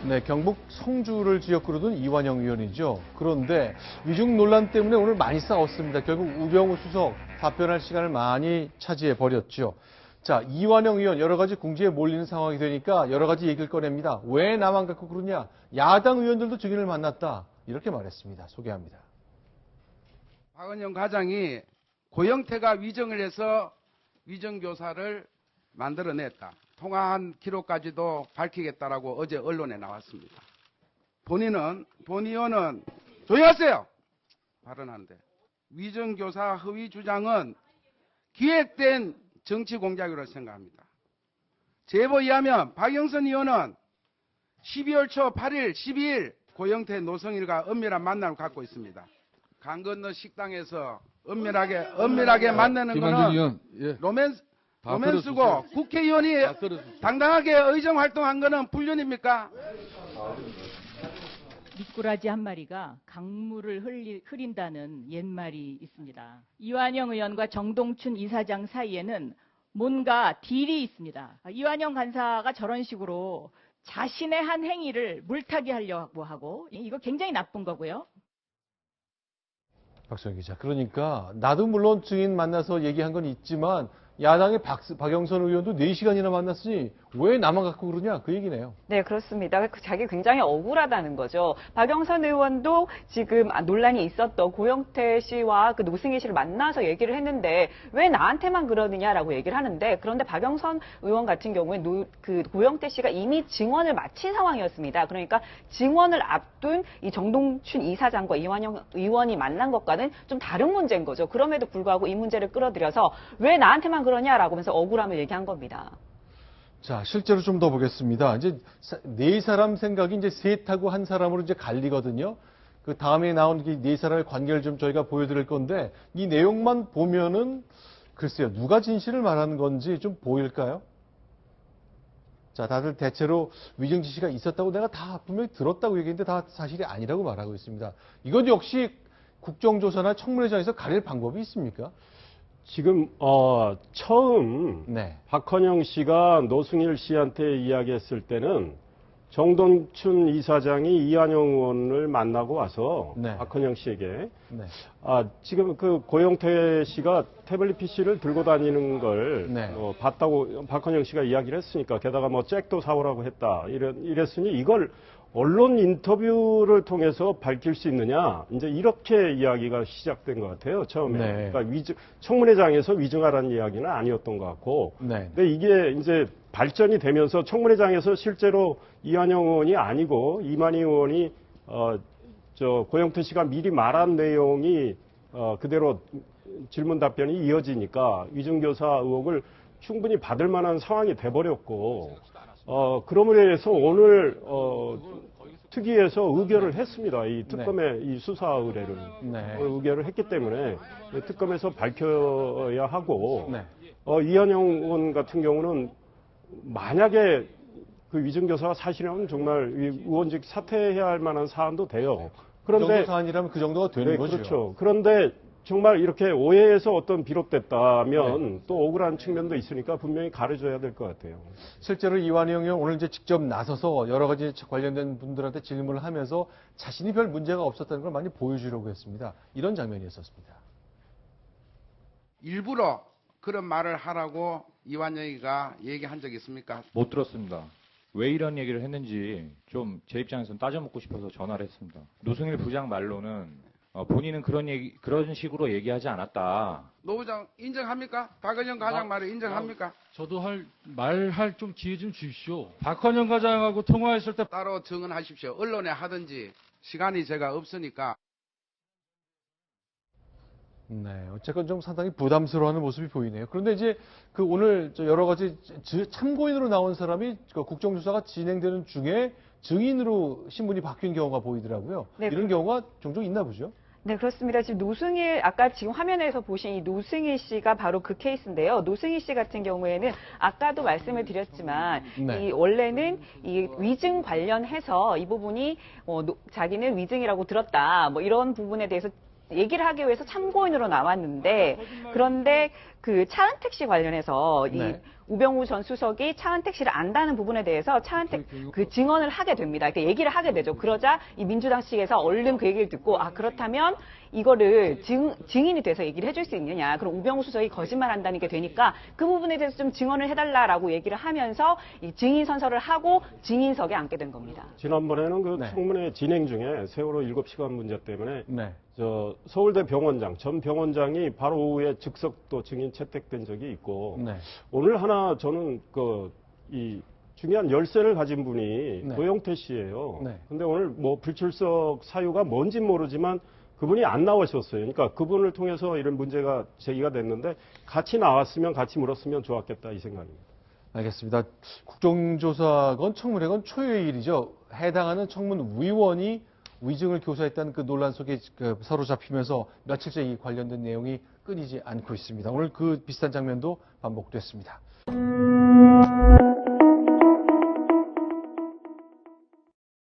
네, 경북 성주를 지역구로 둔 이완영 의원이죠. 그런데 위증 논란 때문에 오늘 많이 싸웠습니다. 결국 우병우 수석 답변할 시간을 많이 차지해 버렸죠. 자, 이완영 의원 여러 가지 궁지에 몰리는 상황이 되니까 여러 가지 얘기를 꺼냅니다. 왜 나만 갖고 그러냐? 야당 의원들도 증인을 만났다. 이렇게 말했습니다. 소개합니다. 박은영 과장이 고영태가 위증을 해서 위증교사를 만들어냈다. 통화한 기록까지도 밝히겠다라고 어제 언론에 나왔습니다. 본 의원은 조용하세요! 발언하는데 위증교사 허위 주장은 기획된 정치 공작이라고 생각합니다. 제보에 의하면 박영선 의원은 12월 초 8일, 12일 고영태 노성일과 은밀한 만남을 갖고 있습니다. 강 건너 식당에서 은밀하게 만나는 거는 로맨스고 국회의원이 당당하게 의정 활동한 거는 불륜입니까? 미꾸라지 한 마리가 강물을 흐린다는 옛말이 있습니다. 이완영 의원과 정동춘 이사장 사이에는 뭔가 딜이 있습니다. 이완영 간사가 저런 식으로 자신의 한 행위를 물타기 하려고 하고 이거 굉장히 나쁜 거고요. 박수영 기자. 그러니까 나도 물론 증인 만나서 얘기한 건 있지만 야당의 박영선 의원도 4시간이나 만났으니 왜 나만 갖고 그러냐 그 얘기네요. 네, 그렇습니다. 자기 굉장히 억울하다는 거죠. 박영선 의원도 지금 논란이 있었던 고영태 씨와 그 노승희 씨를 만나서 얘기를 했는데 왜 나한테만 그러느냐라고 얘기를 하는데 그런데 박영선 의원 같은 경우에 그 고영태 씨가 이미 증언을 마친 상황이었습니다. 그러니까 증언을 앞둔 이 정동춘 이사장과 이완영 의원이 만난 것과는 좀 다른 문제인 거죠. 그럼에도 불구하고 이 문제를 끌어들여서 왜 나한테만 그러냐라고 하면서 억울함을 얘기한 겁니다. 자, 실제로 좀 더 보겠습니다. 이제 네 사람 생각이 이제 셋하고 한 사람으로 이제 갈리거든요. 그 다음에 나온 네 사람의 관계를 좀 저희가 보여드릴 건데 이 내용만 보면은 글쎄요, 누가 진실을 말하는 건지 좀 보일까요? 자, 다들 대체로 위증 지시가 있었다고 내가 다 분명히 들었다고 얘기했는데 다 사실이 아니라고 말하고 있습니다. 이건 역시 국정조사나 청문회장에서 가릴 방법이 있습니까? 지금 처음 네. 박헌영 씨가 노승일 씨한테 이야기했을 때는 정동춘 이사장이 이완영 의원을 만나고 와서 네. 박헌영 씨에게 네. 지금 그 고영태 씨가 태블릿 PC를 들고 다니는 걸 네. 봤다고 박헌영 씨가 이야기를 했으니까 게다가 뭐 잭도 사오라고 했다 이랬으니 이걸 언론 인터뷰를 통해서 밝힐 수 있느냐 이제 이렇게 이야기가 시작된 것 같아요 처음에. 네. 그러니까 청문회장에서 위증하라는 이야기는 아니었던 것 같고. 네. 근데 이게 이제 발전이 되면서 청문회장에서 실제로 이완영 의원이 아니고 이만희 의원이 고영태 씨가 미리 말한 내용이 그대로 질문 답변이 이어지니까 위증교사 의혹을 충분히 받을 만한 상황이 돼버렸고. 그러므로 해서 오늘 특위에서 의결을 했습니다. 이 특검의 이 수사 의뢰를 의결을 했기 때문에 특검에서 밝혀야 하고 네. 이완영 의원 같은 경우는 만약에 그 위증교사가 사실이라면 정말 의원직 사퇴해야 할 만한 사안도 돼요. 그런데 그 정도 사안이라면 그 정도가 되는 거죠. 그렇죠. 그런데 정말 이렇게 오해에서 어떤 비롯됐다면 또 억울한 측면도 있으니까 분명히 가려줘야 될 것 같아요. 실제로 이완영 의원 오늘 이제 직접 나서서 여러 가지 관련된 분들한테 질문을 하면서 자신이 별 문제가 없었다는 걸 많이 보여주려고 했습니다. 이런 장면이었습니다. 일부러 그런 말을 하라고 이완영이가 얘기한 적이 있습니까? 못 들었습니다. 왜 이런 얘기를 했는지 좀 제 입장에서는 따져먹고 싶어서 전화를 했습니다. 노승일 부장 말로는 본인은 그런 식으로 얘기하지 않았다. 노 부장 인정합니까? 박은영 과장 말을 인정합니까? 저도 말할 좀 기회 좀 주십시오. 박헌영 과장하고 통화했을 때 따로 증언하십시오. 언론에 하든지 시간이 제가 없으니까. 네, 어쨌건 좀 상당히 부담스러워하는 모습이 보이네요. 그런데 이제 그 오늘 여러 가지 참고인으로 나온 사람이 국정조사가 진행되는 중에 증인으로 신분이 바뀐 경우가 보이더라고요. 네, 이런 경우가 종종 있나 보죠? 네, 그렇습니다. 지금 아까 지금 화면에서 보신 이 노승일 씨가 바로 그 케이스인데요. 노승일 씨 같은 경우에는 아까도 말씀을 드렸지만 이 원래는 이 위증 관련해서 이 부분이 자기는 위증이라고 들었다. 뭐 이런 부분에 대해서 얘기를 하기 위해서 참고인으로 나왔는데 그런데 그 차은택 씨 관련해서 이 네. 우병우 전 수석이 차은택 씨를 안다는 부분에 대해서 차은택 그 증언을 하게 됩니다. 그러니까 얘기를 하게 되죠. 그러자 이 민주당 측에서 얼른 그 얘기를 듣고 그렇다면 이거를 증인이 돼서 얘기를 해줄 수 있느냐. 그럼 우병우 수석이 거짓말한다는 게 되니까 그 부분에 대해서 좀 증언을 해달라라고 얘기를 하면서 이 증인 선서를 하고 증인석에 앉게 된 겁니다. 지난번에는 그 네. 청문회 진행 중에 세월호 7시간 문제 때문에 네. 서울대 병원장, 전 병원장이 바로 오후에 즉석도 증인 채택된 적이 있고 네. 오늘 하나 저는 이 중요한 열쇠를 가진 분이 네. 고영태 씨예요. 네. 근데 오늘 뭐 불출석 사유가 뭔진 모르지만 그분이 안 나오셨어요. 그러니까 그분을 통해서 이런 문제가 제기가 됐는데 같이 나왔으면 같이 물었으면 좋았겠다 이 생각입니다. 알겠습니다. 국정조사건 청문회건 초유의 일이죠. 해당하는 청문 위원이 위증을 교사했다는 그 논란 속에 사로잡히면서 며칠째 이 관련된 내용이 끊이지 않고 있습니다. 오늘 그 비슷한 장면도 반복됐습니다.